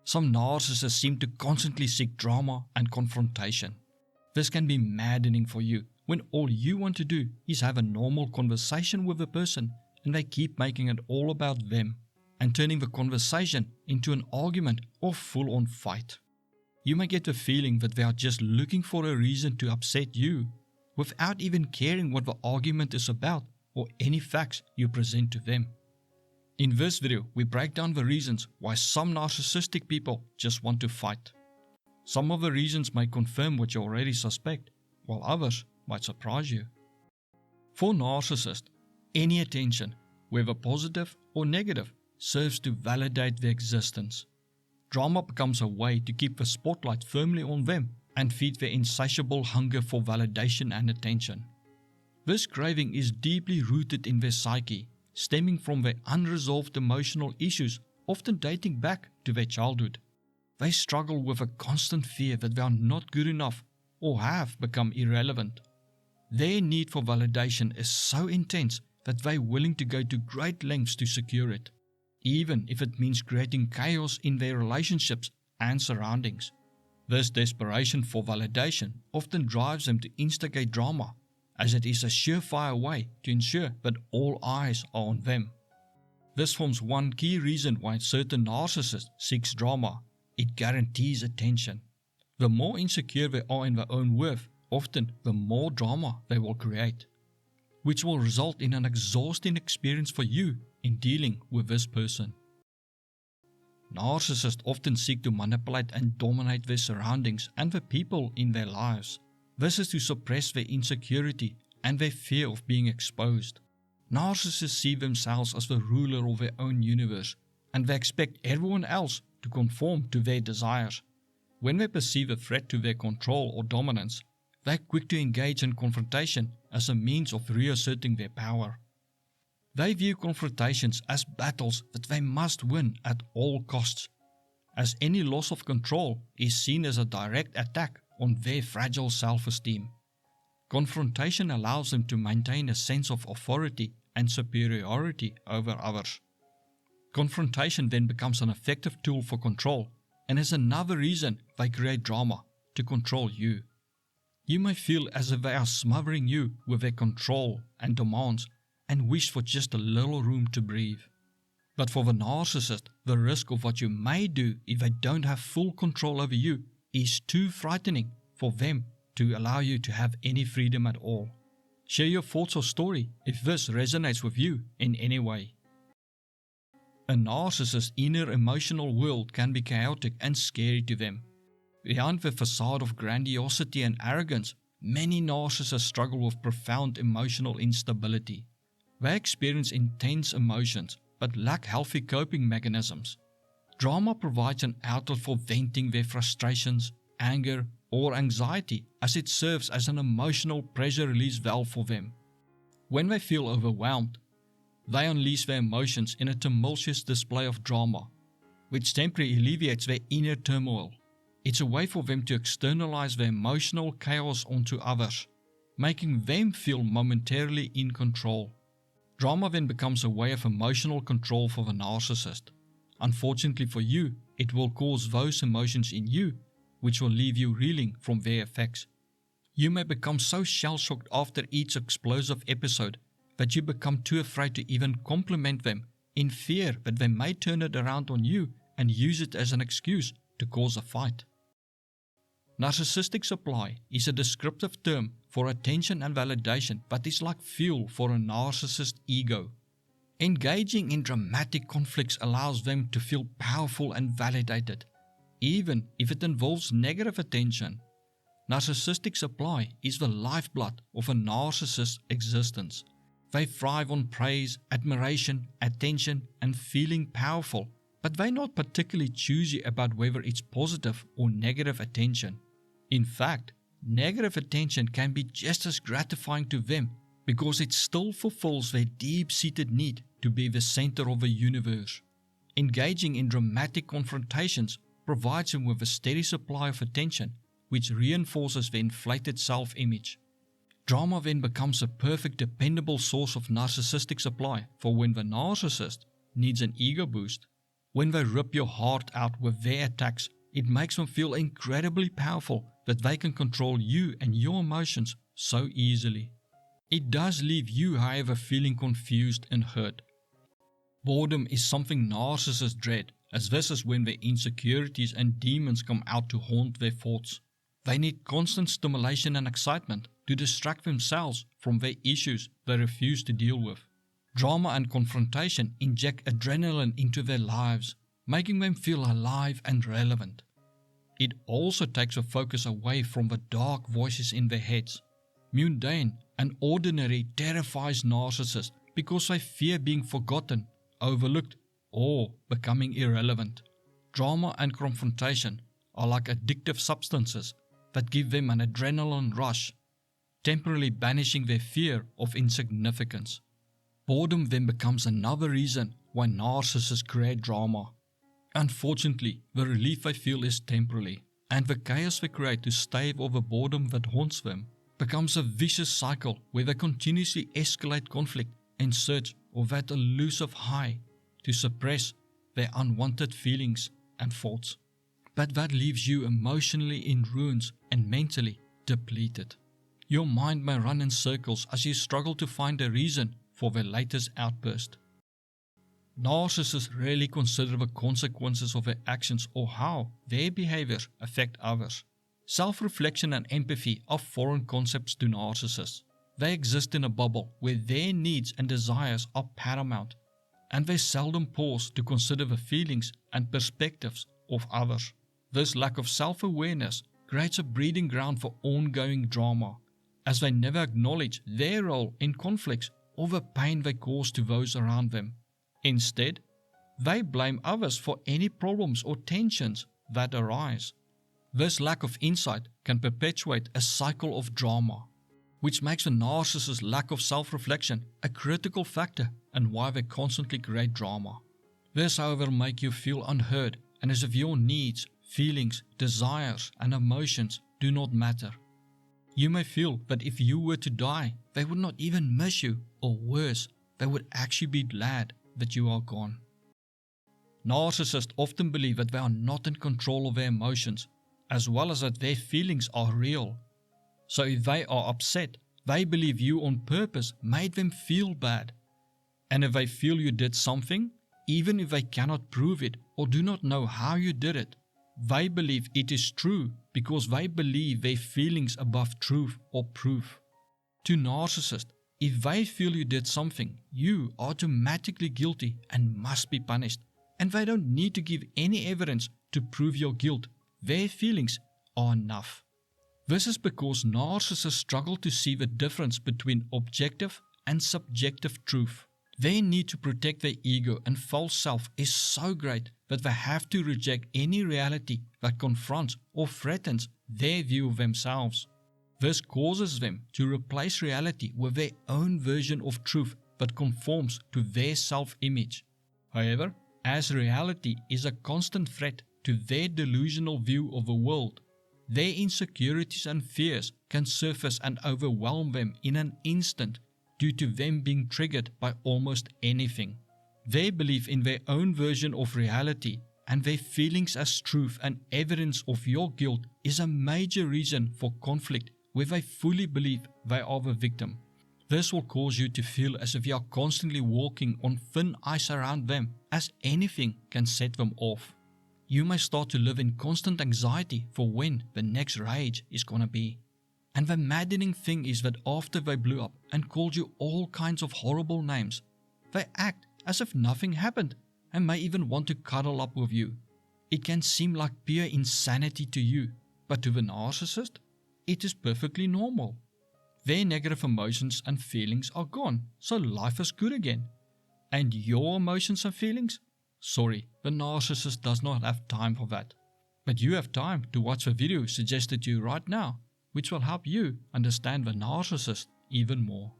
Some narcissists seem to constantly seek drama and confrontation. This can be maddening for you when all you want to do is have a normal conversation with a person and they keep making it all about them and turning the conversation into an argument or full-on fight. You may get the feeling that they are just looking for a reason to upset you without even caring what the argument is about or any facts you present to them. In this video, we break down the reasons why some narcissistic people just want to fight. Some of the reasons may confirm what you already suspect, while others might surprise you. For narcissists, any attention, whether positive or negative, serves to validate their existence. Drama becomes a way to keep the spotlight firmly on them and feed their insatiable hunger for validation and attention. This craving is deeply rooted in their psyche, stemming from their unresolved emotional issues, often dating back to their childhood. They struggle with a constant fear that they are not good enough or have become irrelevant. Their need for validation is so intense that they are willing to go to great lengths to secure it, even if it means creating chaos in their relationships and surroundings. This desperation for validation often drives them to instigate drama, as it is a surefire way to ensure that all eyes are on them. This forms one key reason why certain narcissists seek drama. It guarantees attention. The more insecure they are in their own worth, often the more drama they will create, which will result in an exhausting experience for you in dealing with this person. Narcissists often seek to manipulate and dominate their surroundings and the people in their lives. This is to suppress their insecurity and their fear of being exposed. Narcissists see themselves as the ruler of their own universe, and they expect everyone else to conform to their desires. When they perceive a threat to their control or dominance, they are quick to engage in confrontation as a means of reasserting their power. They view confrontations as battles that they must win at all costs, as any loss of control is seen as a direct attack on their fragile self-esteem. Confrontation allows them to maintain a sense of authority and superiority over others. Confrontation then becomes an effective tool for control and is another reason they create drama, to control you. You may feel as if they are smothering you with their control and demands and wish for just a little room to breathe. But for the narcissist, the risk of what you may do if they don't have full control over you is too frightening for them to allow you to have any freedom at all. Share your thoughts or story if this resonates with you in any way. A narcissist's inner emotional world can be chaotic and scary to them. Behind the facade of grandiosity and arrogance, many narcissists struggle with profound emotional instability. They experience intense emotions but lack healthy coping mechanisms. Drama provides an outlet for venting their frustrations, anger, or anxiety, as it serves as an emotional pressure release valve for them. When they feel overwhelmed, they unleash their emotions in a tumultuous display of drama, which temporarily alleviates their inner turmoil. It's a way for them to externalize their emotional chaos onto others, making them feel momentarily in control. Drama then becomes a way of emotional control for the narcissist. Unfortunately for you, it will cause those emotions in you, which will leave you reeling from their effects. You may become so shell-shocked after each explosive episode that you become too afraid to even compliment them, in fear that they may turn it around on you and use it as an excuse to cause a fight. Narcissistic supply is a descriptive term for attention and validation that is like fuel for a narcissist's ego. Engaging in dramatic conflicts allows them to feel powerful and validated, even if it involves negative attention. Narcissistic supply is the lifeblood of a narcissist's existence. They thrive on praise, admiration, attention, and feeling powerful, but they're not particularly choosy about whether it's positive or negative attention. In fact, negative attention can be just as gratifying to them because it still fulfills their deep-seated need to be the center of the universe. Engaging in dramatic confrontations provides them with a steady supply of attention, which reinforces their inflated self-image. Drama then becomes a perfect dependable source of narcissistic supply for when the narcissist needs an ego boost. When they rip your heart out with their attacks, it makes them feel incredibly powerful that they can control you and your emotions so easily. It does leave you, however, feeling confused and hurt. Boredom is something narcissists dread, as this is when their insecurities and demons come out to haunt their thoughts. They need constant stimulation and excitement to distract themselves from their issues they refuse to deal with. Drama and confrontation inject adrenaline into their lives, making them feel alive and relevant. It also takes the focus away from the dark voices in their heads. Mundane and ordinary terrifies narcissists because they fear being forgotten, overlooked, or becoming irrelevant. Drama and confrontation are like addictive substances that give them an adrenaline rush, temporarily banishing their fear of insignificance. Boredom then becomes another reason why narcissists create drama. Unfortunately, the relief they feel is temporary, and the chaos they create to stave off the boredom that haunts them becomes a vicious cycle where they continuously escalate conflict in search of that elusive high to suppress their unwanted feelings and thoughts. But that leaves you emotionally in ruins and mentally depleted. Your mind may run in circles as you struggle to find a reason for their latest outburst. Narcissists rarely consider the consequences of their actions or how their behaviors affect others. Self-reflection and empathy are foreign concepts to narcissists. They exist in a bubble where their needs and desires are paramount, and they seldom pause to consider the feelings and perspectives of others. This lack of self-awareness creates a breeding ground for ongoing drama, as they never acknowledge their role in conflicts or the pain they cause to those around them. Instead, they blame others for any problems or tensions that arise. This lack of insight can perpetuate a cycle of drama, which makes a narcissist's lack of self-reflection a critical factor in why they constantly create drama. This, however, makes you feel unheard and as if your needs, feelings, desires, and emotions do not matter. You may feel that if you were to die, they would not even miss you, or worse, they would actually be glad that you are gone. Narcissists often believe that they are not in control of their emotions, as well as that their feelings are real. So if they are upset, they believe you on purpose made them feel bad. And if they feel you did something, even if they cannot prove it or do not know how you did it, they believe it is true because they believe their feelings above truth or proof. To narcissists, if they feel you did something, you are automatically guilty and must be punished, and they don't need to give any evidence to prove your guilt. Their feelings are enough. This is because narcissists struggle to see the difference between objective and subjective truth. Their need to protect their ego and false self is so great that they have to reject any reality that confronts or threatens their view of themselves. This causes them to replace reality with their own version of truth that conforms to their self-image. However, as reality is a constant threat to their delusional view of the world, their insecurities and fears can surface and overwhelm them in an instant due to them being triggered by almost anything. Their belief in their own version of reality and their feelings as truth and evidence of your guilt is a major reason for conflict where they fully believe they are the victim. This will cause you to feel as if you are constantly walking on thin ice around them, as anything can set them off. You may start to live in constant anxiety for when the next rage is gonna be. And the maddening thing is that after they blew up and called you all kinds of horrible names, they act as if nothing happened and may even want to cuddle up with you. It can seem like pure insanity to you, but to the narcissist, it is perfectly normal. Their negative emotions and feelings are gone, so life is good again. And your emotions and feelings? Sorry, the narcissist does not have time for that. But you have time to watch the video suggested to you right now, which will help you understand the narcissist even more.